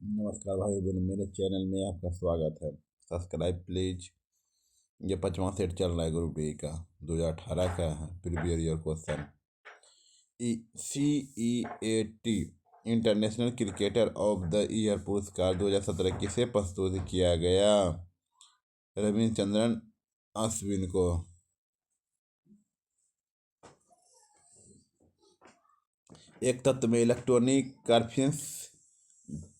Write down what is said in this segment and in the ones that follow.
नमस्कार भाई बहन, मेरे चैनल में आपका स्वागत है। Subscribe please. ये 5वां सेट चल रहा है ग्रुप डी का, 2018 का है। Previous year question. CEAT international cricketer of the year पुरस्कार 2017 किसे प्रस्तुत किया गया? रविचंद्रन अश्विन को। एक तत्व में इलेक्ट्रॉनिक कॉन्फ्रेंस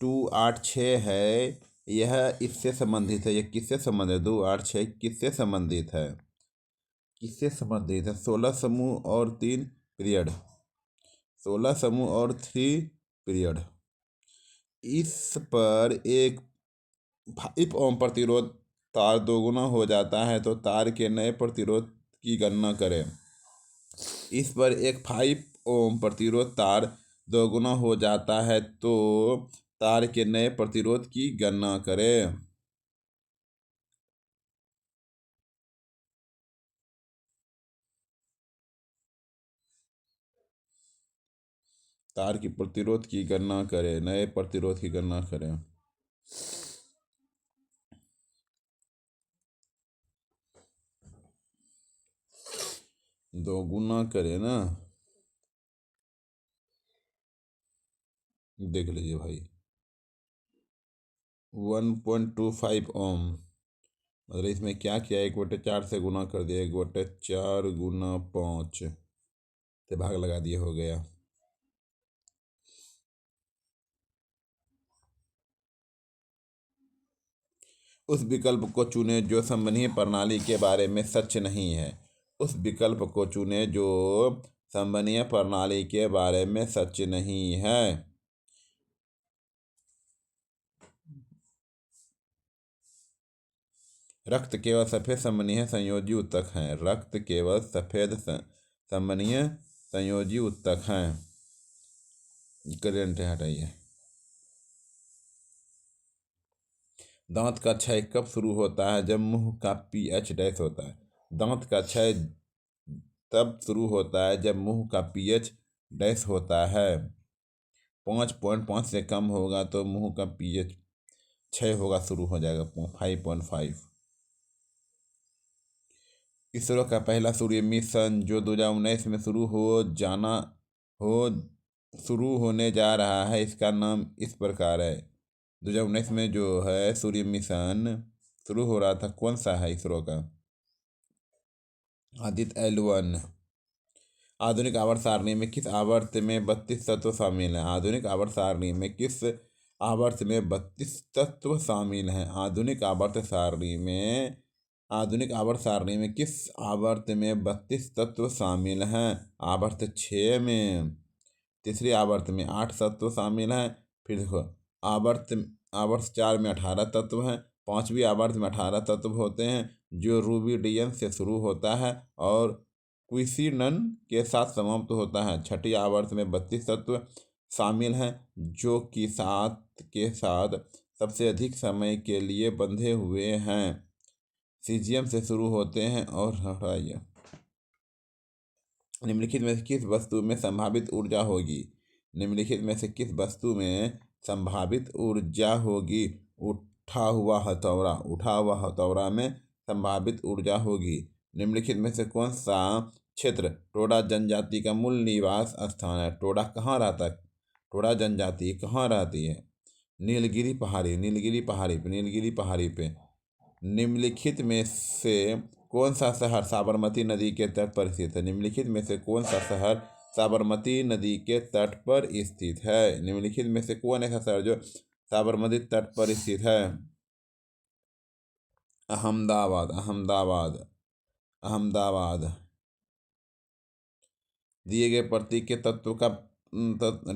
286 है, यह इससे संबंधित है। यह किससे संबंधित है? 286 किससे संबंधित है? किससे संबंधित है? 16 समूह और 3 पीरियड। 16 समूह और 3 पीरियड। इस पर एक 5 ओम प्रतिरोध तार दोगुना हो जाता है तो तार के नए प्रतिरोध की गणना करें। इस पर एक 5 ओम प्रतिरोध तार दोगुना हो जाता है तो तार के नए प्रतिरोध की गणना करें। तार की प्रतिरोध की गणना करें, नए प्रतिरोध की गणना करें। दोगुना करें ना, देख लीजिए भाई। 1.25 ओम, मतलब इसमें क्या किया, 1/4 से गुना कर दिया। 1/4 गुना 5 से भाग लगा दिए, हो गया। उस विकल्प को चुने जो संबंधीय प्रणाली के बारे में सच नहीं है। उस विकल्प को चुने जो संबंधीय प्रणाली के बारे में सच नहीं है। रक्त केवल सफेद संबंधीय संयोजी उत्तक हैं। रक्त केवल सफेद संबंधीय संयोजी उत्तक हैं। करंट हटाइए। दांत का क्षय कब शुरू होता है? जब मुंह का pH डैश होता है। दांत का क्षय तब शुरू होता है जब मुंह का pH डैश होता है। 5.5 से कम होगा तो मुंह का pH क्षय होगा, शुरू हो जाएगा। 5.5। इसरो का पहला सूर्य मिशन जो 2019 में शुरू होने जा रहा है, इसका नाम इस प्रकार है। 2019 में जो है सूर्य मिशन शुरू हो रहा था, कौन सा है इसरो का? आदित्य L1। आधुनिक आवर्त सारणी में किस आवर्त में 32 तत्व शामिल हैं? आधुनिक आवर्त सारणी में किस आवर्त में 32 तत्व शामिल हैं? आधुनिक आवर्त सारणी में किस आवर्त में 32 तत्व शामिल हैं? आवर्त 6 में। तीसरी आवर्त में 8 तत्व शामिल हैं। फिर देखो, आवर्त आवर्त 4 में 18 तत्व हैं। 5वीं आवर्त में 18 तत्व होते हैं जो रूबिडियम से शुरू होता है और क्विसिनन के साथ समाप्त होता है। 6ठी आवर्त में 32 तत्व शामिल हैं जो कि 7 के साथ सबसे अधिक समय के लिए बंधे हुए हैं। सीजियम से शुरू होते हैं और हटाइए। निम्नलिखित में से किस वस्तु में संभावित ऊर्जा होगी? निम्नलिखित में से किस वस्तु में संभावित ऊर्जा होगी? उठा हुआ हथौड़ा में संभावित ऊर्जा होगी। निम्नलिखित में से कौन सा क्षेत्र टोडा जनजाति का मूल निवास स्थान है? टोडा कहाँ रहता है? टोडा जनजाति कहाँ रहती है? नीलगिरी पहाड़ी पे। निम्नलिखित में से कौन सा शहर साबरमती नदी के तट पर स्थित है? निम्नलिखित में से कौन सा शहर साबरमती नदी के तट पर स्थित है? निम्नलिखित में से कौन ऐसा शहर जो साबरमती तट पर स्थित है? अहमदाबाद। दिए गए प्रतीक के तत्व का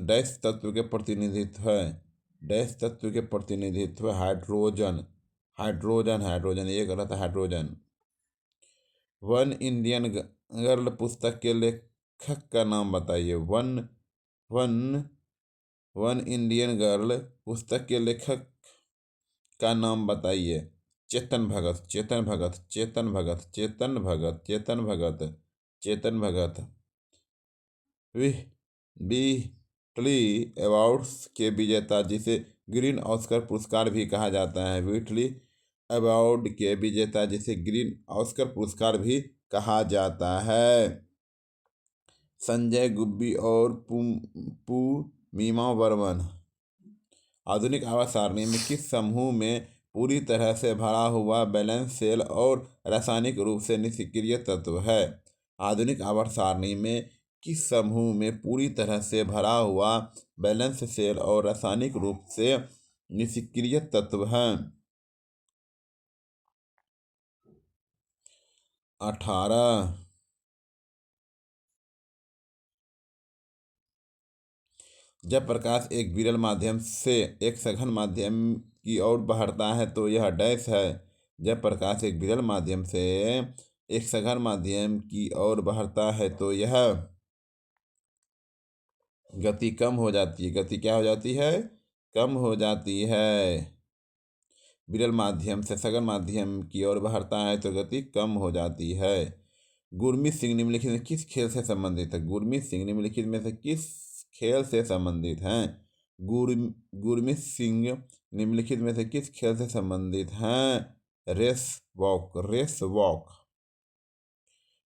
डैश तत्व के प्रतिनिधित्व है। डैश तत्व के प्रतिनिधित्व हाइड्रोजन। ये गलत है, हाइड्रोजन। वन इंडियन गर्ल पुस्तक के लेखक का नाम बताइए। वन इंडियन गर्ल पुस्तक के लेखक का नाम बताइए। चेतन भगत। विटली अवार्ड्स के विजेता जिसे ग्रीन ऑस्कर पुरस्कार भी कहा जाता है। व्हिटली अवार्ड के विजेता जिसे ग्रीन ऑस्कर पुरस्कार भी कहा जाता है। संजय गुब्बी और पूर्णिमा वर्मन आधुनिक आवाज सारणी में किस समूह में पूरी तरह से भरा हुआ बैलेंस सेल और रासायनिक रूप से निष्क्रिय तत्व है? आधुनिक आवर्त सारणी में किस समूह में पूरी तरह से भरा हुआ बैलेंस सेल और रासायनिक रूप से निष्क्रिय तत्व है? 18। जब प्रकाश एक विरल माध्यम से एक सघन माध्यम की ओर बढ़ता है तो यह डैश है। जब प्रकाश एक विरल माध्यम से एक सघन माध्यम की ओर बढ़ता है तो यह गति कम हो जाती है। गति क्या हो जाती है? कम हो जाती है। विरल माध्यम से सघन माध्यम की ओर बढ़ता है तो गति कम हो जाती है। गुरमीत सिंह निम्नलिखित में किस खेल से संबंधित है? गुरमीत सिंह निम्नलिखित में से किस खेल से संबंधित हैं? गुरमीत सिंह निम्नलिखित में से किस खेल से संबंधित हैं? Race walk. Race walk.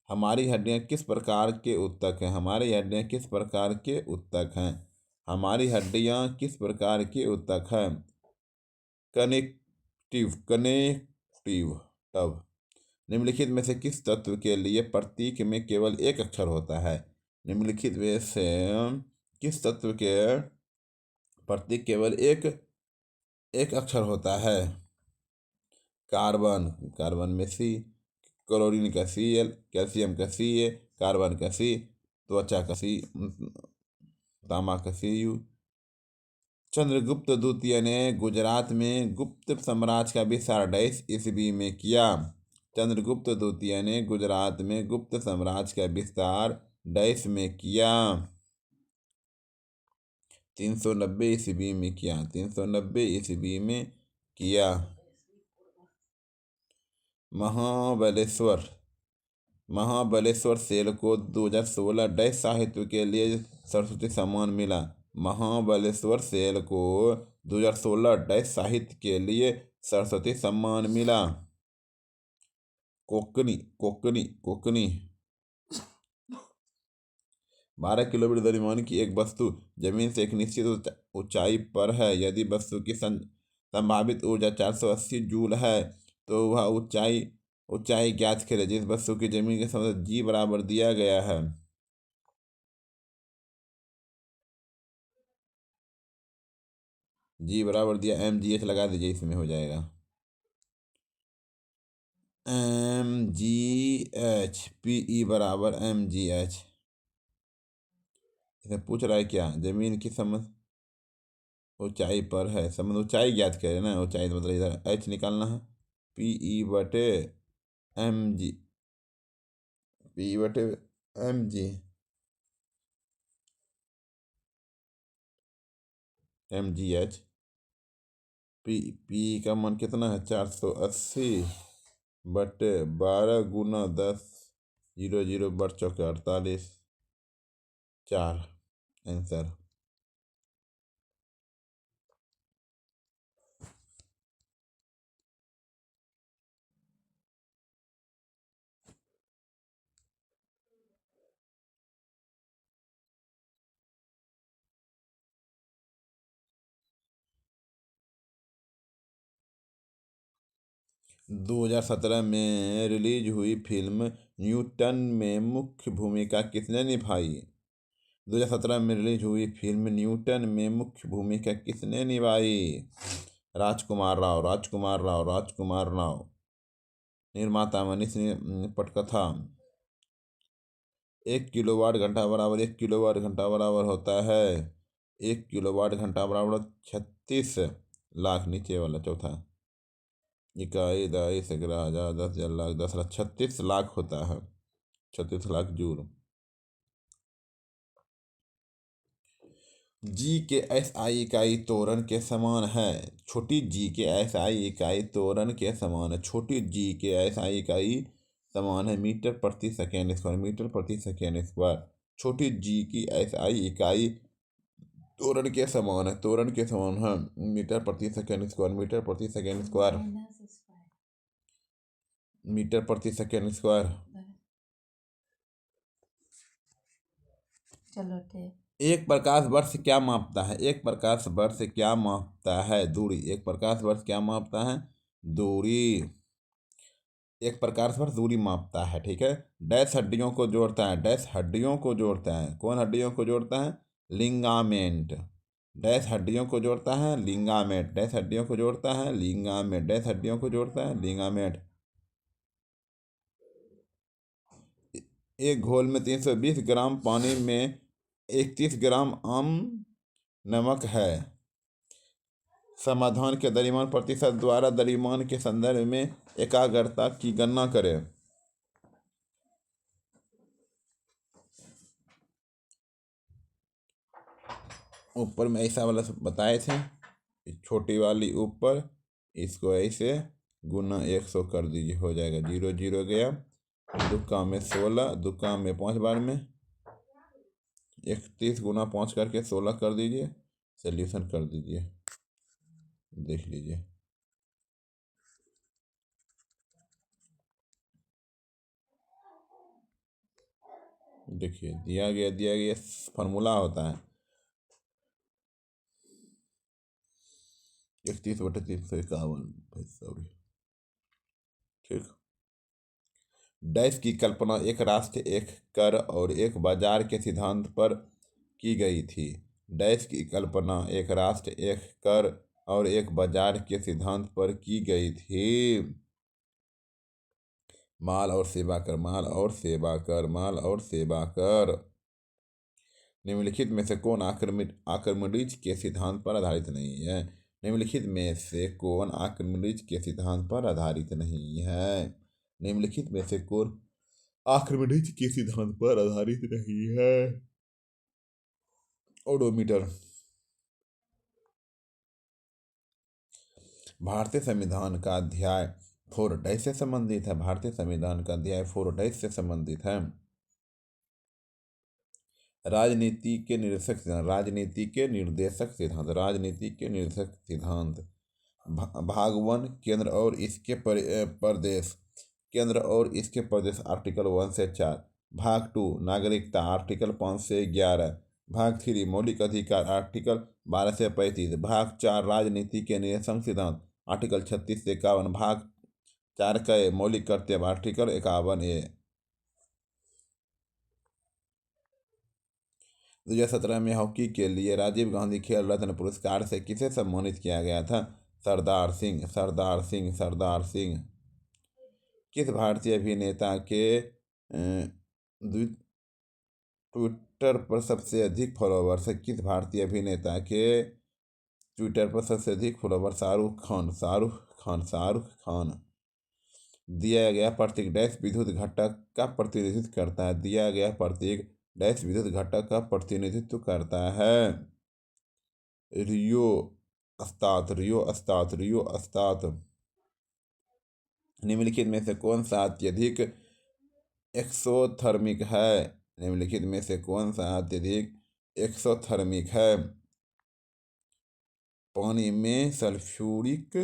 हमारी हड्डियां किस प्रकार के ऊतक हैं? हमारी हड्डियां किस प्रकार के ऊतक हैं? हमारी हड्डियां किस प्रकार के ऊतक हैं? Connective connective tub. निम्नलिखित में से किस तत्व के लिए प्रतीक में केवल एक अक्षर होता है? निम्नलिखित में से किस तत्व के प्रतीक केवल एक अक्षर होता है? कार्बन। कार्बन में सी, क्लोरीन का Cl, कैल्शियम का Ca, कार्बन का C, त्वचा का C, तांबा का Cu। चंद्रगुप्त द्वितीय ने गुजरात में गुप्त साम्राज्य का विस्तार डैश ईस्वी में किया। चंद्रगुप्त द्वितीय ने गुजरात में गुप्त साम्राज्य का विस्तार डैश में किया। 390 ईस्वी में किया। 390 ईस्वी में किया। महाबलेश्वर सेल को 2016 डैश साहित्य के लिए सरस्वती सम्मान मिला। महाबलेश्वर सेल को 2016 डैश साहित्य के लिए सरस्वती सम्मान मिला। कोकनी कोकनी कोकनी 12 किलोमीटर द्रव्यमान की एक वस्तु जमीन से एक निश्चित ऊंचाई पर है। यदि वस्तु की संभावित ऊर्जा 480 जूल है तो वह ऊंचाई ज्ञात करें जिस वस्तु की जमीन के समतल जी बराबर दिया गया है। जी बराबर दिया mgh लगा दीजिए, इसमें हो जाएगा mgh। pe बराबर mgh। इसमें पूछ रहा है क्या? जमीन की ऊंचाई पर है, ऊंचाई ज्ञात करें ना। ऊंचाई मतलब इधर h निकालना है। pe बटे mg mgh। पी का मान कितना है? 480 बटे 12 गुना 10, 0 0 बट चौके 48, 4 आंसर। दो 2017 में रिलीज हुई फिल्म न्यूटन में मुख्य भूमिका किसने निभाई? 2017 में रिलीज हुई फिल्म न्यूटन में मुख्य भूमिका किसने निभाई? राजकुमार राव। राजकुमार राव। राजकुमार राव। निर्माता मनीष पटकथा। 1 किलोवाट घंटा बराबर होता है। 1 किलोवाट घंटा बराबर 36 लाख। नीचे वाला चौथा इकाई, दाई, सैकड़ा, हजार, 10,000, लाख, 10 लाख, 36 लाख होता है। 36 लाख जूल। जी के एसआई इकाई त्वरण के समान है। छोटी जी के एसआई इकाई त्वरण के समान है। छोटी जी के एसआई इकाई समान है मीटर प्रति सेकेंड स्क्वायर। मीटर प्रति सेकेंड स्क्वायर। छोटी जी की एसआई इकाई त्वरण के समान है, त्वरण के समान है। मीटर प्रति सेकंड स्क्वायर, मीटर प्रति सेकंड स्क्वायर, मीटर प्रति सेकंड स्क्वायर। चलो ठीक। एक प्रकाश वर्ष क्या मापता है? एक प्रकाश वर्ष क्या मापता है? दूरी। एक प्रकाश वर्ष क्या मापता है? दूरी। एक प्रकाश वर्ष दूरी मापता है, ठीक है। डैश हड्डियों को जोड़ता है, डैश हड्डियों को जोड़ता है। कौन हड्डियों को जोड़ता है? लिंगामेंट। डैश हड्डियों को जोड़ता है, लिंगामेंट। डैश हड्डियों को जोड़ता है, लिंगामेंट। डैश हड्डियों को जोड़ता है, लिंगामेंट। एक घोल में 320 ग्राम पानी में 31 ग्राम आम नमक है। समाधान के द्रव्यमान प्रतिशत द्वारा द्रव्यमान के संदर्भ में एकाग्रता की गणना करें। ऊपर में ऐसा वाला बताए थे, छोटी वाली ऊपर, इसको ऐसे गुना 100 कर दीजिए, हो जाएगा। 0 0 गया, दुक्का में 16, दुक्का में 5 बार में 31 गुना 5 करके 16 कर दीजिए, सोल्यूशन कर दीजिए, देख लीजिए। देखिए दिया गया फार्मूला होता है 31/351, सॉरी, ठीक। डैश की कल्पना एक राष्ट्र, एक कर और एक बाजार के सिद्धांत पर की गई थी। डैश की कल्पना एक राष्ट्र, एक कर और एक बाजार के सिद्धांत पर की गई थी। माल और सेवा कर, माल और सेवा कर, माल और सेवा कर। निम्नलिखित में से कौन आर्किमिडीज के सिद्धांत पर आधारित नहीं है? निम्नलिखित में से कौन आर्किमिडीज के सिद्धांत पर आधारित नहीं है? निम्नलिखित में से कौन आर्किमिडीज के सिद्धांत पर आधारित नहीं है? ओडोमीटर। भारतीय संविधान का अध्याय 4 से संबंधित है। भारतीय संविधान का अध्याय 4 से संबंधित है। राजनीति के निर्देशक सिद्धांत, राजनीति के निर्देशक सिद्धांत, राजनीति के निर्देशक सिद्धांत। भाग 1, केंद्र और इसके प्रदेश, केंद्र और इसके प्रदेश, आर्टिकल 1 से 4। भाग 2, नागरिकता, आर्टिकल 5 से 11। भाग 3, मौलिक अधिकार, आर्टिकल 12 से 35। भाग 4, राजनीति के निर्देशक सिद्धांत, आर्टिकल 36 से 51। भाग 4 का मौलिक कर्तव्य, आर्टिकल 51A। 2017 में हॉकी के लिए राजीव गांधी खेल रत्न पुरस्कार से किसे सम्मानित किया गया था? सरदार सिंह, सरदार सिंह, सरदार सिंह। किस भारतीय अभिनेता के ट्विटर पर सबसे अधिक फॉलोवर्स है? किस भारतीय अभिनेता के ट्विटर पर सबसे अधिक फॉलोवर? शाहरुख खान, शाहरुख खान, शाहरुख खान। दिया गया प्रतीक डैश विद्युत घटक का प्रतिनिधित्व करता है? दिया गया प्रतीक डैश विद्युत घटक का प्रतिनिधित्व करता है? रियो अस्तात, रियो अस्तात, रियो अस्तात। निम्नलिखित में से कौन सा अत्यधिक एक्सोथर्मिक है? निम्नलिखित में से कौन सा अत्यधिक एक्सोथर्मिक है? पानी में सल्फ्यूरिक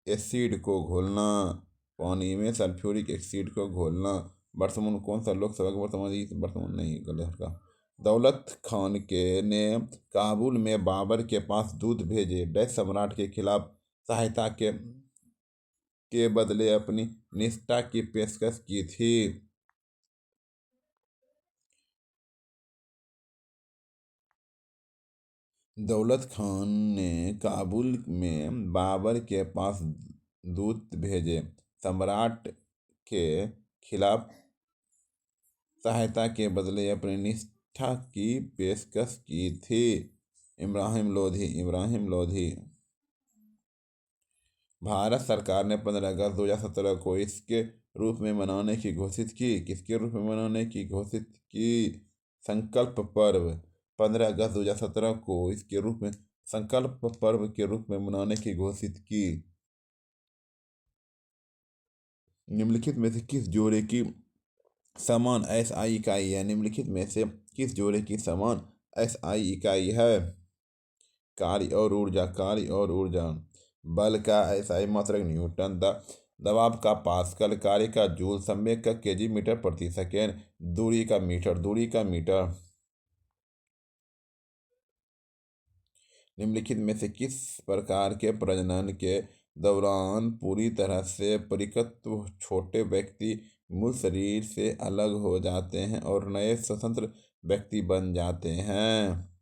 एसिड को घोलना, पानी में सल्फ्यूरिक एसिड को घोलना। वर्तमान कौन सा लोकसभा का वर्तमान नहीं, गलत का। दौलत खान ने काबुल में बाबर के पास दूत भेजे, डच सम्राट के खिलाफ सहायता के बदले अपनी निष्ठा की पेशकश की थी। दौलत खान ने काबुल में बाबर के पास दूत भेजे, सम्राट के खिलाफ सहायता के बदले अपनी निष्ठा की पेशकश की थी। इब्राहिम लोधी, इब्राहिम लोधी। भारत सरकार ने 15 अगस्त 2017 को इसके रूप में मनाने की घोषित की। किसके रूप में मनाने की घोषित की? संकल्प पर्व। 15 अगस्त 2017 को इसके रूप में संकल्प पर्व के रूप में मनाने की घोषित की। निम्नलिखित में से किस जोड़े की समान SI इकाई है? निम्नलिखित में से किस जोड़े की समान SI इकाई है? कार्य और ऊर्जा। बल का एसआई मात्रक न्यूटन, दबाव का पास्कल, कार्य का जूल, संवेग का केजी मीटर प्रति सेकेंड, दूरी का मीटर। निम्नलिखित में से किस प्रकार के प्रजनन के दौरान पूरी तरह से परिपक्व छोटे व्यक्ति मूल शरीर से अलग हो जाते हैं और नए स्वतंत्र व्यक्ति बन जाते हैं?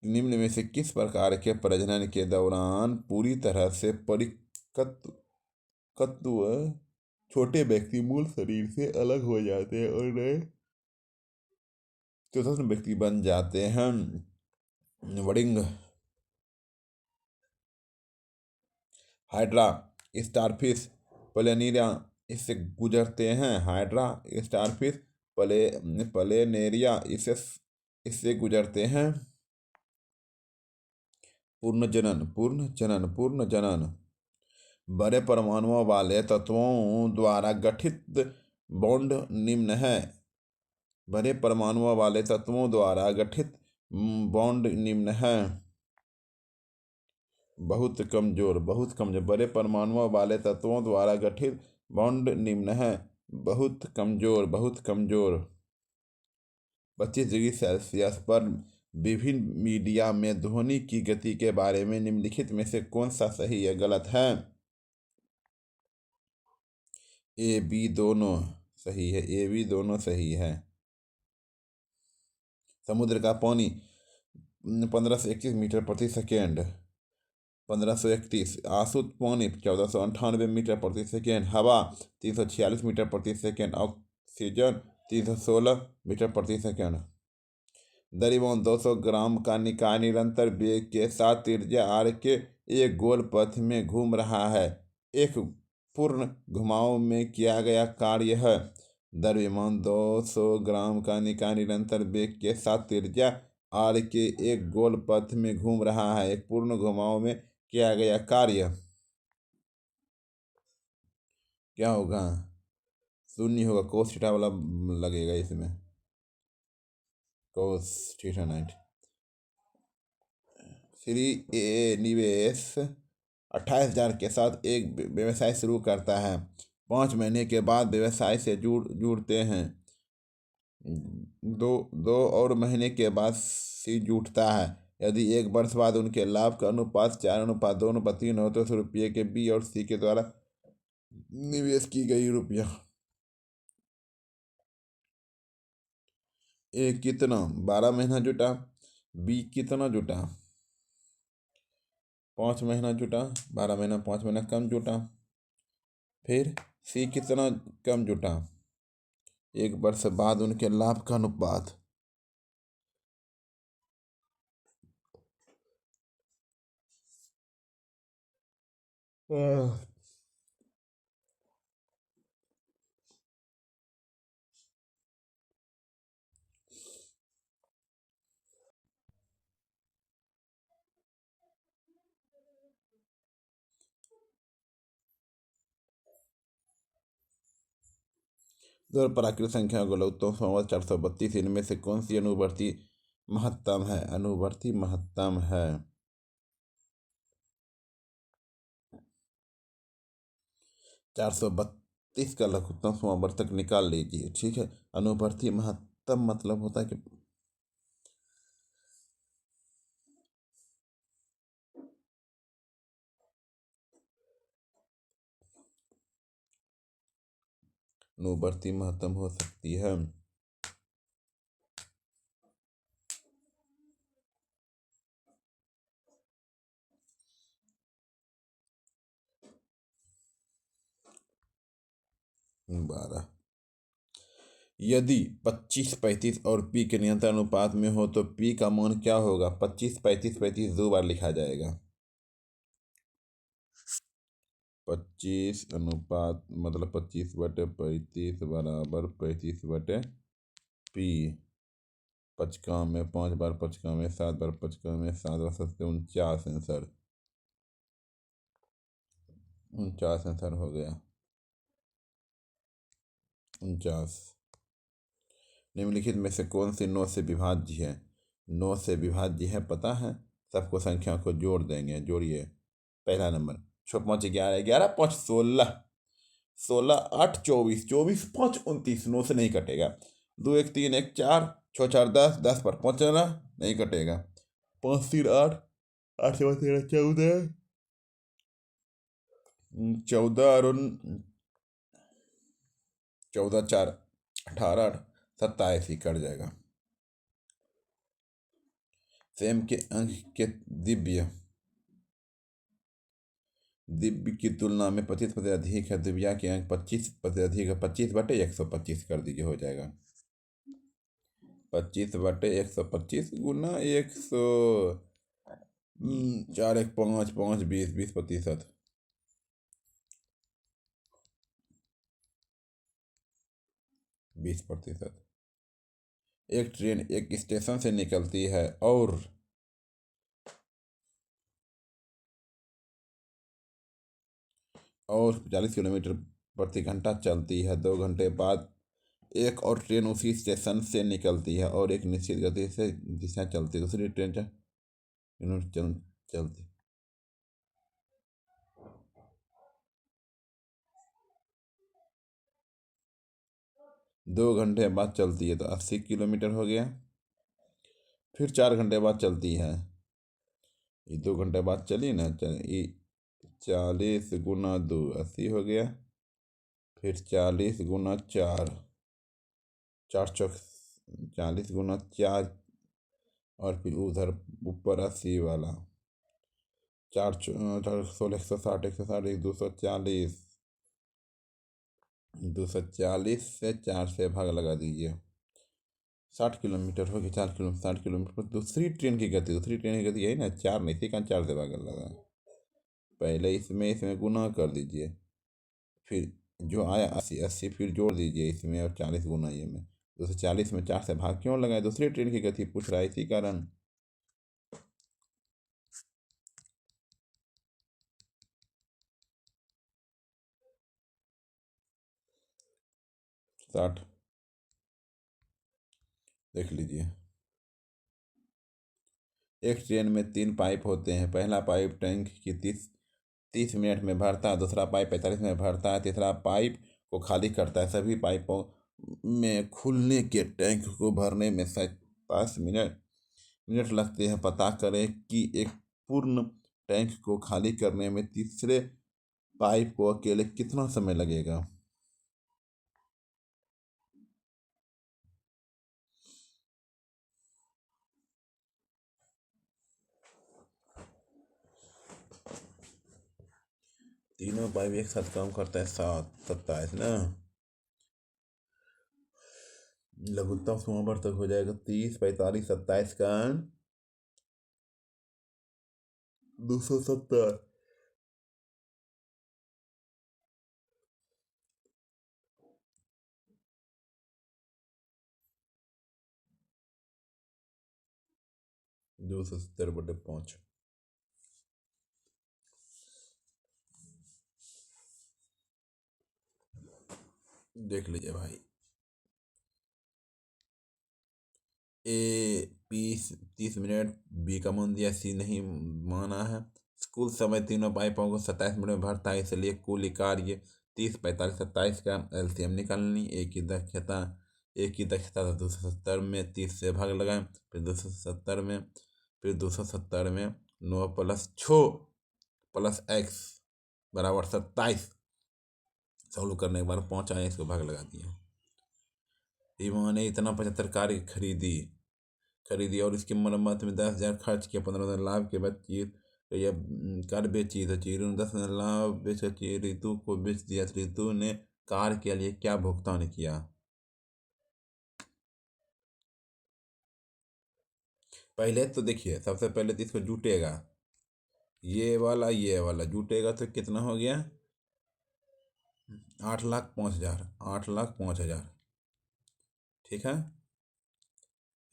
निम्न में से किस प्रकार के प्रजनन के दौरान पूरी तरह से परिपक्व छोटे व्यक्ति मूल शरीर से अलग हो जाते हैं और नए स्वतंत्र व्यक्ति बन जाते हैं? वर्डिंग। हाइड्रा, स्टारफिश, प्लेनेरिया इससे गुजरते हैं। हाइड्रा, स्टारफिश, प्लेनेरिया इससे गुजरते हैं। पूर्ण जनन बड़े परमाणुओं वाले तत्वों द्वारा गठित बॉन्ड निम्न है। बड़े परमाणुओं वाले तत्वों द्वारा गठित बॉन्ड निम्न है। बहुत कमजोर। बड़े परमाणुओं वाले तत्वों द्वारा गठित बॉन्ड निम्न है। बहुत कमजोर। 25 डिग्री सेल्सियस पर विभिन्न मीडिया में ध्वनि की गति के बारे में निम्नलिखित में से कौन सा सही या गलत है? ए बी दोनों सही है। समुद्र का पानी 1531 मीटर प्रति सेकेंड। 1531। आसुत पानी 1498 मीटर प्रति सेकेंड। हवा 346 मीटर प्रति सेकेंड। ऑक्सीजन 316 मीटर प्रति सेकेंड। द्रव्यमान 200 ग्राम का निकाय निरंतर वेग के साथ त्रिज्या r के एक गोल पथ में घूम रहा है। एक पूर्ण घुमाव में किया गया कार्य है। द्रव्यमान 200 ग्राम का निकाय निरंतर वेग के साथ त्रिज्या r के एक गोल पथ में घूम रहा है। एक पूर्ण घुमाव में किया गया कार्य क्या होगा? शून्य होगा। कोस थीटा वाला लगेगा इसमें। Cos theta 90। श्री ए निवेश 28,000 के साथ एक व्यवसाय शुरू करता है। 5 महीने के बाद व्यवसाय से जुड़ते हैं। 2 और महीने के बाद सी जुटता है। यदि 1 वर्ष बाद उनके लाभ का अनुपात 4:2:3 हो तो रुपये के बी और सी के द्वारा निवेश की गई रुपया ए कितना 12 महीना जुटा, बी कितना जुटा 5 महीना जुटा, 12 महीना 5 महीना कम जुटा। फिर सी कितना कम जुटा 1 वर्ष बाद उनके लाभ का अनुपात। दो प्राकृतिक संख्या को लघुत्तम संख्या 432। इनमें से कौन सी अनुवर्ती महत्तम है? 432 का लघुत्तम समावर्तक निकाल लीजिए। ठीक है। अनुवर्ती महत्तम मतलब होता है कि अनुवर्ती महत्तम हो सकती है। बारह। यदि 25 35 और पी के नियंत्रण अनुपात में हो तो पी का मान क्या होगा? 25 35 35 2 बार लिखा जाएगा। 25 अनुपात मतलब 25/35 बराबर 35/पी। पचका में 5 बार, पचका में 7 बार, पचका में 7 बार, 49 आंसर। 49 आंसर हो गया। 49। निम्नलिखित में से कौन सी 9 से विभाज्य है? 9 से विभाज्य है पता है, सबको संख्या को जोड़ देंगे। जोड़िए। पहला नंबर 6 5 11, 11 5 16, 16 8 24, 24 5 29, 9 से नहीं कटेगा। 2 1 3 1 4, 6 4 10, 10 पर पहुंचना नहीं कटेगा। 5 3 8, 8 से 13 14, 14 और 14 4 18, 27 ही कट जाएगा। सेम के अंक के दिव्य दिव्य की तुलना में 25% अधिक है। दिव्या के अंक 25% अधिक है। 25/125 कर दीजिए, हो जाएगा। 25/125 गुना 100, 4 1 5 5 20, 20%। 20%। एक ट्रेन एक स्टेशन से निकलती है और 40 किलोमीटर प्रति घंटा चलती है। 2 घंटे बाद एक और ट्रेन उसी स्टेशन से निकलती है और एक निश्चित गति से दिशा चलती है। दूसरी ट्रेन चलती 2 घंटे बाद चलती है तो 80 किलोमीटर हो गया। फिर 4 घंटे बाद चलती है। ये 2 घंटे बाद चली ना, ये 40 गुना 2 80 हो गया। फिर 40 गुना 4, 4 चौक 40 गुना 4, और फिर उधर ऊपर 80 वाला 4 16 160 160 240, 240 से 4 से भाग लगा दीजिए। 60 किलोमीटर हो गया। 4 किलोमीटर 60 किलोमीटर पर दूसरी ट्रेन की गति यही ना, 4 नहीं थी, कहाँ 4 से भाग लगा। पहले इसमें इसमें गुना कर दीजिए, फिर जो आया 80 80 फिर जोड़ दीजिए इसमें, और 40 गुना ये में। 240 में 4 से भाग क्यों लगाए? दूसरी ट्रेन की गति पूछ रहा है, इसी कारण। साठ देख लीजिए। एक ट्रेन में 3 पाइप होते हैं। पहला पाइप टैंक की 30 मिनट में भरता है। दूसरा पाइप 45 मिनट में भरता है। तीसरा पाइप को खाली करता है। सभी पाइपों में खुलने के टैंक को भरने में 27 मिनट लगते हैं। पता करें कि एक पूर्ण टैंक को खाली करने में तीसरे पाइप को अकेले कितना समय लगेगा? तीनों पाइप एक साथ काम करता है। 27 ना, लघुत्तम समावर्तक हो जाएगा 30 45 27 का 270। 270/5 देख लीजिए भाई। ए 30 मिनट, बी का मान दिया, सी नहीं माना है। स्कूल समय तीनों पाइपों को 27 मिनट में भरता है, इसलिए कुल कार्य 30 45 27 का एलसीएम निकालनी। एक की दक्षता था 270 में, 30 से भाग लगाएं, फिर 270 में, फिर 270 में 9 + 6 + x बराबर 27। सॉल्व करने के बाद पहुँच आए, इसको भाग लगा दिया। ईमान ने इतना 75 कार्य खरीदी और इसकी मरम्मत में 10,000 खर्च किया। 15,000 लाभ के बाद या कार बेची तो चीरू ने 10,000 लाभ बेचकर रितु को बेच दिया। रितु ने कार के लिए क्या भुगतान किया? पहले तो देखिए, सबसे पहले तो इसको जुटेगा, ये वाला जुटेगा तो कितना हो गया? 8,05,000, 8,05,000। ठीक है।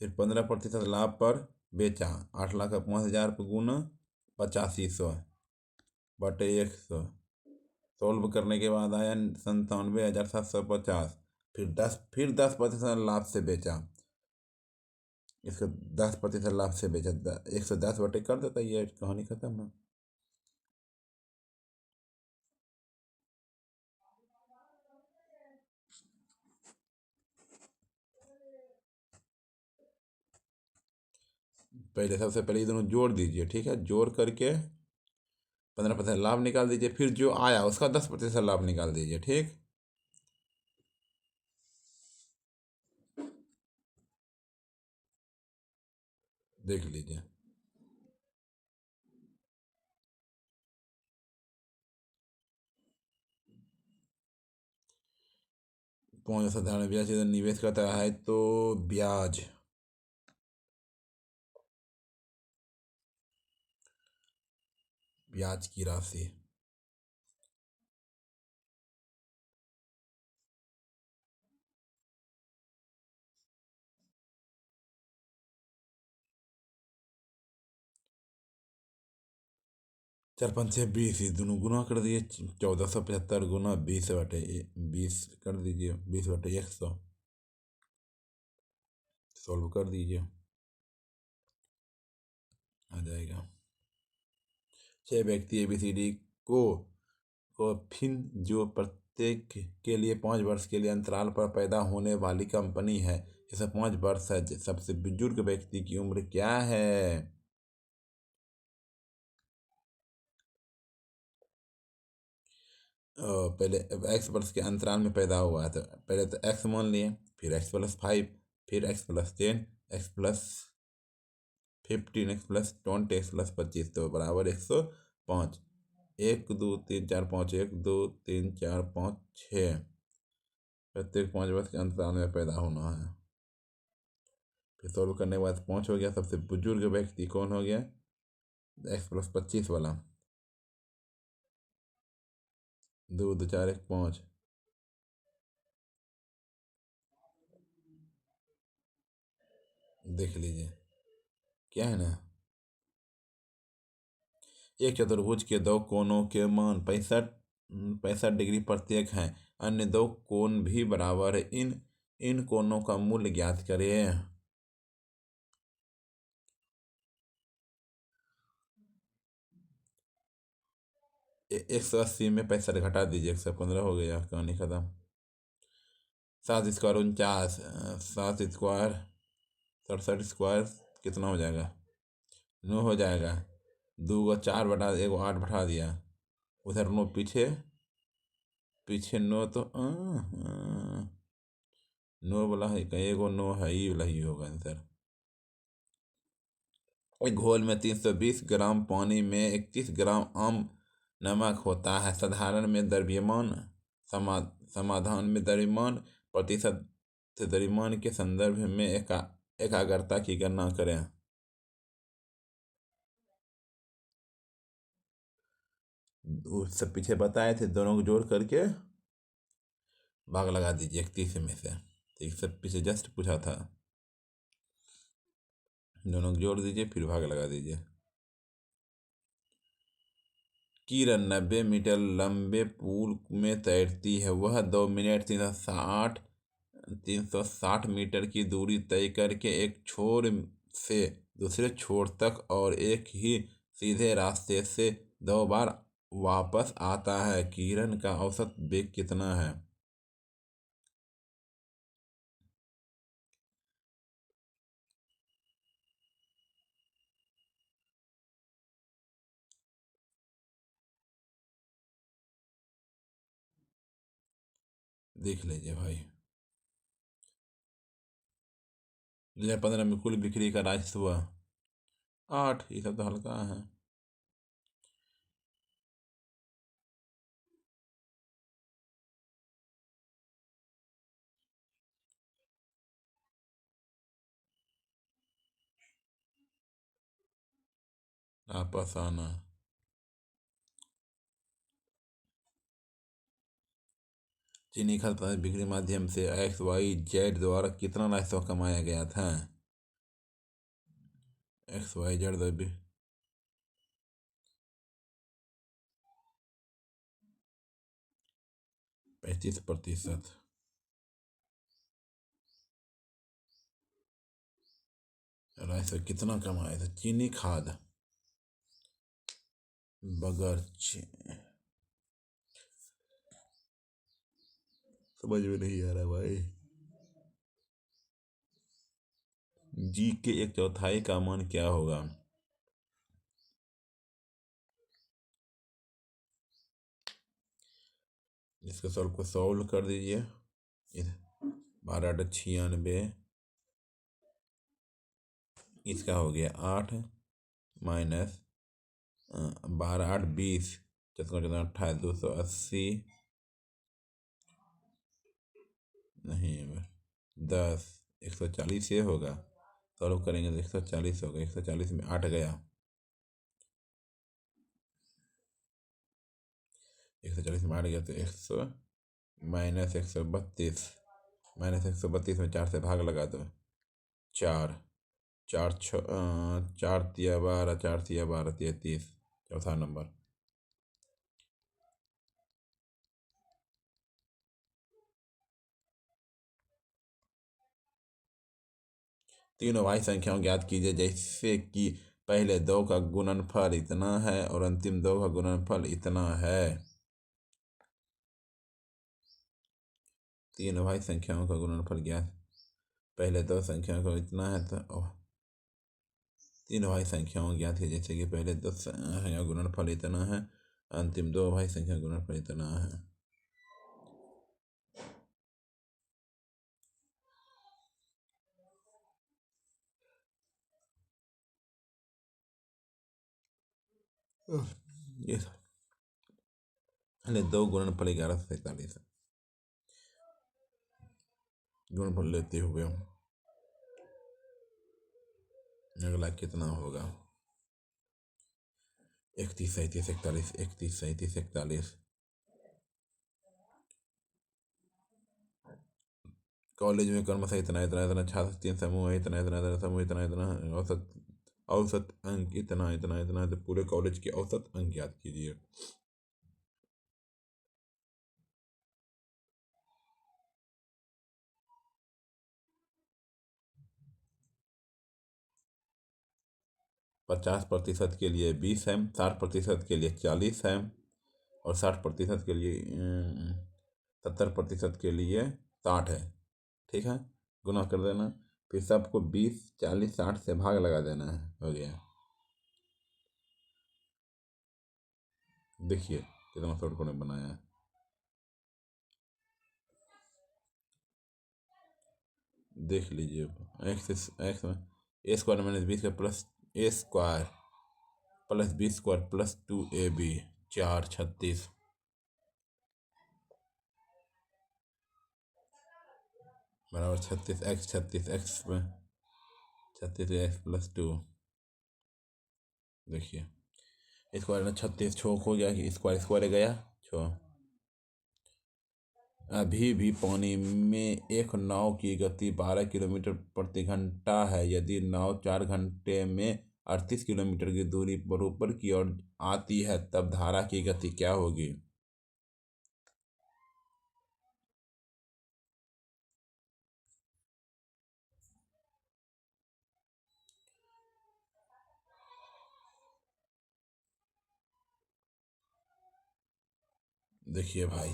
फिर 15% लाभ पर बेचा। 8,05,000 पर गुना 8500/100। सोल्व करने के बाद आया 97,750। फिर 10% लाभ से बेचा। इसको 10% लाभ से बेचा, 110 कर देता, ये कहानी खत्म है। पहले सबसे पहले ये दोनों जोड़ दीजिए, ठीक है। जोड़ करके 15% लाभ निकाल दीजिए, फिर जो आया उसका 10% लाभ निकाल दीजिए, ठीक। देख लीजिए। 5 साधारण ब्याज यदि निवेश करता है तो ब्याज ब्याज की राशि 4 5 6 20, इस दोनों गुना कर दिए। 1475 गुना 20/20 कर दीजिए, 20/100 सॉल्व कर दीजिए, आ जाएगा। 6 व्यक्ति ABCD को फिन जो प्रत्येक के लिए 5 वर्ष के लिए अंतराल पर पैदा होने वाली कंपनी है, जैसे 5 वर्ष है। सबसे बुजुर्ग व्यक्ति की उम्र क्या है? पहले X वर्ष के अंतराल में पैदा हुआ है, तो पहले तो X मान लिए, फिर X+5, फिर X+10, X+15, X+20, X+25, तो बराबर 105। 1 2 3 4 5, 1 2 3 4 5 6, प्रत्येक 5 वर्ष के अंतराल में पैदा होना है। फिर सॉल्व करने के बाद 5 हो गया। सबसे बुजुर्ग व्यक्ति कौन हो गया? X+25 वाला। 2 2 4 1 5, देख लीजिए, क्या है ना। एक चतुर्भुज के दो कोनों के मान 65 डिग्री प्रत्येक हैं। अन्य दो कोण भी बराबर है। इन कोणों का मूल्य ज्ञात करें। 180 में 65 घटा दीजिए, 115 हो गया, कहानी खत्म। 7 स्क्वायर 49, 7 स्क्वायर 67 स्क्वायर कितना हो जाएगा? 9 हो जाएगा। 2 को 4 बटा 1 को 8 बैठा दिया, उधर 9 पीछे, पीछे 9 तो 9 वाला है कहीं, एगो 9 है, ये वाला ही होगा आंसर। एक घोल में 320 ग्राम पानी में 31 ग्राम आम नमक होता है। साधारण में द्रव्यमान, समाधान में द्रव्यमान प्रतिशत से द्रव्यमान के संदर्भ में एकाग्रता की गणना करें। उससे पीछे बताए थे, दोनों को जोड़ करके भाग लगा दीजिए 31 में से। तो एक सब पीछे जस्ट पूछा था, दोनों को जोड़ दीजिए फिर भाग लगा दीजिए। किरण 90 मीटर लंबे पूल में तैरती है। वह 2 मिनट 360 मीटर की दूरी तय करके एक छोर से दूसरे छोर तक और एक ही सीधे रास्ते से 2 बार वापस आता है। किरण का औसत वेग कितना है? देख लीजिए भाई। 2015 में कुल बिक्री का राजस्व 8। ये सब तो हल्का है। वापस आना। चीनी खपत बिक्री माध्यम से XYZ द्वारा कितना राजस्व कमाया गया था? XYZ द्वारा 35%। राय से कितना कमाए थे? चीनी खाद बगर समझ में नहीं आ रहा भाई। जी के एक चौथाई का मान क्या होगा? इसको सॉल्व को सॉल्व कर दीजिए। 12×96, इसका हो गया 8 माइनस 12×8 = 20, 28, 280 नहीं 10, 140 ये होगा। सॉल्व करेंगे तो 140 होगा। 140 में 8 गया, 140 में 8 गया तो 100 माइनस 132, माइनस 132 में 4 से भाग लगा दो। 4, 4 तिया 12, 4 तिया 12, 33, चौथा नंबर। तीनों भाई संख्याओं ज्ञात कीजिए जैसे कि पहले दो का गुणनफल इतना है और अंतिम दो का गुणनफल इतना है। तीनों भाई संख्याओं का गुणनफल ज्ञात, पहले दो संख्याओं का इतना है तो तीनों भाई संख्याओं ज्ञात है जैसे कि पहले दो संख्या गुणनफल इतना है, अंतिम दो भाई संख्या गुणनफल इतना है। ये दो गुणनफल 1147 गुणनफल लेते हुए अगला कितना होगा? 31, 37, 41, 31, 37, 41। कॉलेज में क्रमशः इतना इतना इतना छात्र 3 समूह है, इतना इतना इतना समूह, इतना इतना औसत औसत अंक इतना इतना इतना, तो पूरे कॉलेज के औसत अंक याद कीजिए। पचास प्रतिशत के लिए 20 है, 60% के लिए 40 है, और 60% के लिए 70% के लिए 60 है। ठीक है, गुना कर देना, फिर सबको 20, 40, 60 से भाग लगा देना है, हो गया। देखिए कितना शॉर्ट ने बनाया है। देख लीजिए, एक्स में a square minus b square plus a square plus b square plus 2ab, 4, 36 बराबर 36x, 36x में 36x प्लस 2। देखिए स्क्वायर में 36 छोक हो गया कि स्क्वायर स्क्वायर गया छो। अभी भी पानी में एक नाव की गति 12 किलोमीटर प्रति घंटा है। यदि नाव 4 घंटे में 38 किलोमीटर की दूरी पर ऊपर की ओर आती है तब धारा की गति क्या होगी? देखिए भाई,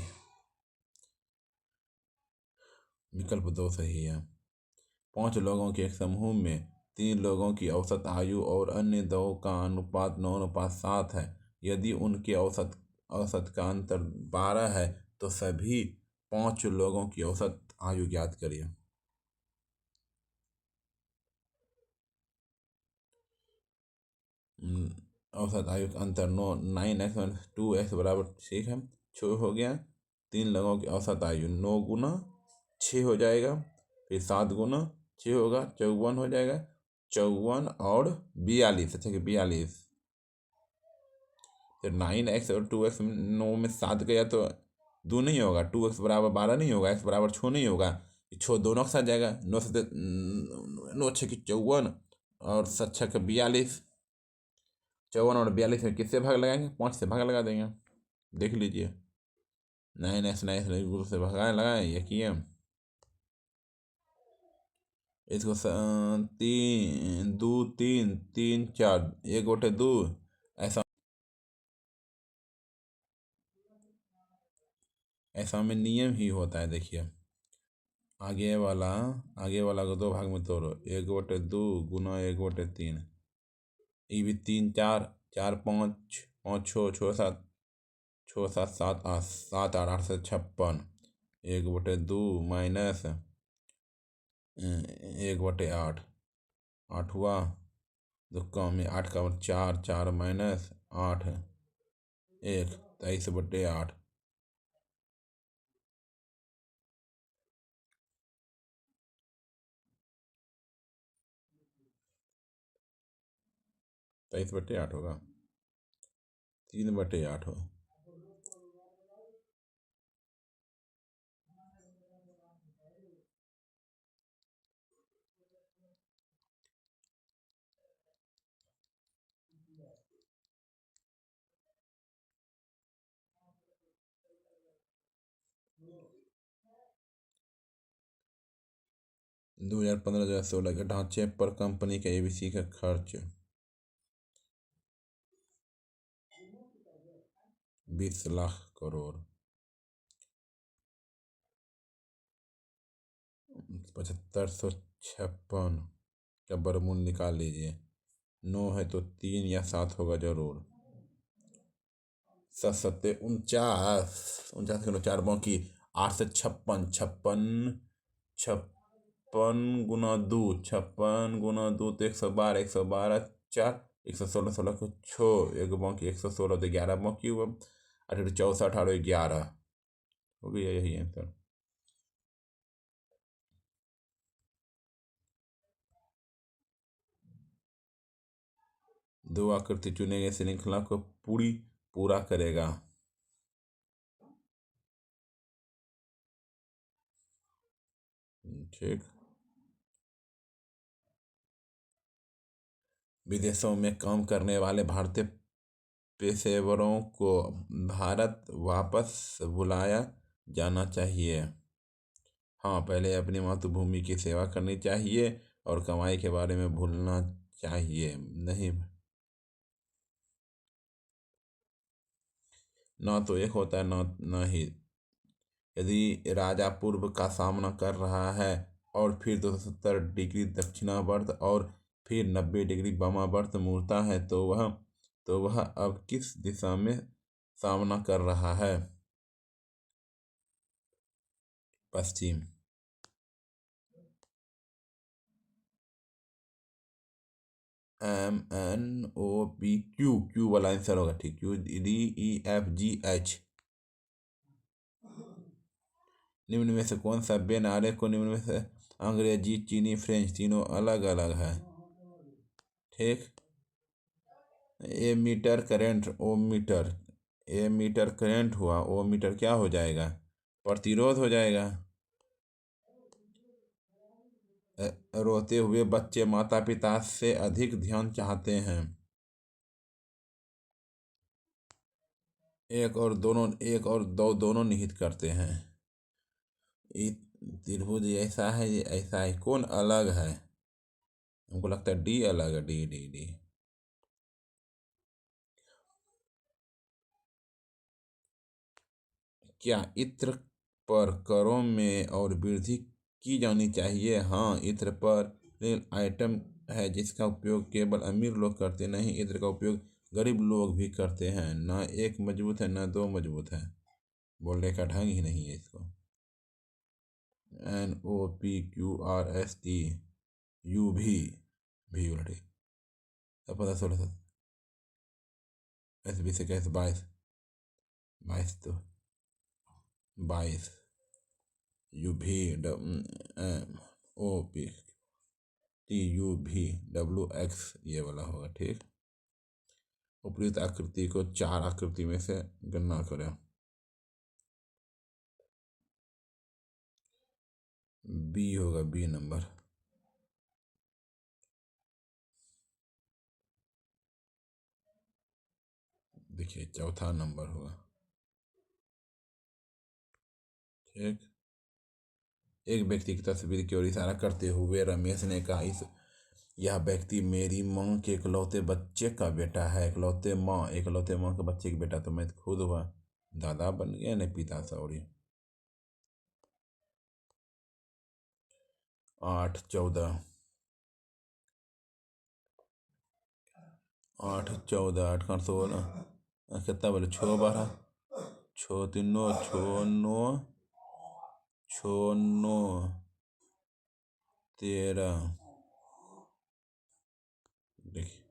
विकल्प 2 सही है। 5 लोगों के एक समूह में 3 लोगों की औसत आयु और अन्य दो का अनुपात 9:7 है। यदि उनके औसत औसत का अंतर 12 है तो सभी 5 लोगों की औसत आयु ज्ञात करिए। औसत आयु का अंतर 9x 2x बराबर 6 है, 6 हो गया। 3 लोगों की औसत आयु 9 गुना 6 हो जाएगा, फिर 7 गुना 6 होगा, 54 हो जाएगा। 54 और 42, अच्छा कि 42, तो 9x और 2x में 9 में 7 गया तो 2 नहीं होगा, 2x बराबर 12 नहीं होगा, x बराबर 6 नहीं होगा, 6 दोनों के साथ जाएगा। 9 से 9 6 की 54 और 7 6 का 42। 54 और 42 में किससे भाग लगाएंगे? 5 से भाग लगा देंगे। देख लीजिए, 9x 9 से भगाए लगाए ये किए। इसको तीन दो तीन तीन चार एक गोटे दो, ऐसा ऐसा में नियम ही होता है। देखिए, आगे वाला आगे वाला को दो भाग में तोड़ो, एक गोटे दो गुना एक गोटे तीन, ये भी तीन चार, चार पाँच, पाँच छः, छः सात, छः सात, सात आठ, सात आठ, आठ से 56, एक बटे दो माइनस एक बटे आठ, आठ हुआ, दो कम में आठ का चार, चार माइनस आठ, एक 23/8। 23/8 होगा, 3/8 हो। दो हजार 15-16 के ढांचे पर कंपनी के एबीसी का खर्च 20 लाख करोड़। 7556 का वर्गमूल निकाल लीजिए। 9 है तो 3 या 7 होगा जरूर। 7 7 49, 49 किलो 4 बाकी 8 से 56, 56, 56 गुना दो, 56 गुना 2 तो 112, 112 4, 116, 16 को 6, एक बाकी 116 तो 11 बाकी हुआ, 8 14, 18 11 हो गया, यही आंसर। दो आकृति चुने गए श्रृंखला को पूरा करेगा। ठीक। विदेशों में काम करने वाले भारतीय पेशेवरों को भारत वापस बुलाया जाना चाहिए। हाँ, पहले अपनी मातृभूमि की सेवा करनी चाहिए और कमाई के बारे में भूलना चाहिए नहीं। ना तो एक होता है ना ही। यदि राजा पूर्व का सामना कर रहा है और फिर 270 डिग्री दक्षिणावर्त और फिर 90 डिग्री वामावर्त मुड़ता है तो वह अब किस दिशा में सामना कर रहा है? पश्चिम। MNOP क्यू वाला आंसर होगा। ठीक, QDEFGH। निम्न में से कौन सा बेनारे को निम्न में से अंग्रेजी, चीनी, फ्रेंच तीनों अलग अलग है? ठीक। ए मीटर करेंट, ओ मीटर, ए मीटर करेंट हुआ, ओ मीटर क्या हो जाएगा? प्रतिरोध हो जाएगा। रोते हुए बच्चे माता पिता से अधिक ध्यान चाहते हैं। एक और दो दोनों निहित करते हैं। ये त्रिभुज ऐसा है, ये ऐसा है, कौन अलग है? हमको लगता है डी अलग है, डी डी डी। क्या इत्र पर करों में और वृद्धि की जानी चाहिए? हाँ, इत्र पर आइटम है जिसका उपयोग केवल अमीर लोग करते नहीं, इत्र का उपयोग गरीब लोग भी करते हैं। ना एक मजबूत है ना दो मजबूत है, बोलने का ढंग ही नहीं है इसको। NOPQRST, यू भी उल्टी। अब पता 16, ऐसे 20 से कैसे 22, 22 तो 22, UVWOP TUVWX ये वाला होगा। ठीक। उपयुक्त आकृति को 4 आकृति में से गणना करें। बी होगा, बी नंबर। देखिए, चौथा नंबर होगा। ठीक। एक व्यक्ति की तस्वीर की ओर इशारा करते हुए रमेश ने कहा, इस यह व्यक्ति मेरी माँ के इकलौते बच्चे का बेटा है। इकलौते माँ के बच्चे का बेटा तो मैं खुद हुआ। दादा बन गया न पिता, सॉरी। 8 14 8 14 8 16 कितना बोले, 6 12 6 3 9 6 9 6 9 13। देखिए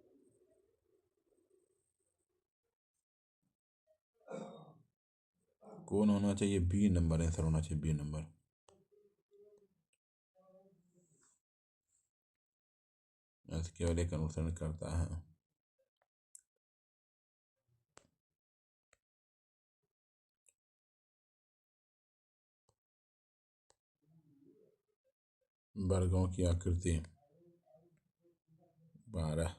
कौन होना चाहिए, बी नंबर आंसर होना चाहिए, बी नंबर। केवल एक अनुसरण करता है। वर्गों की आकृति 12।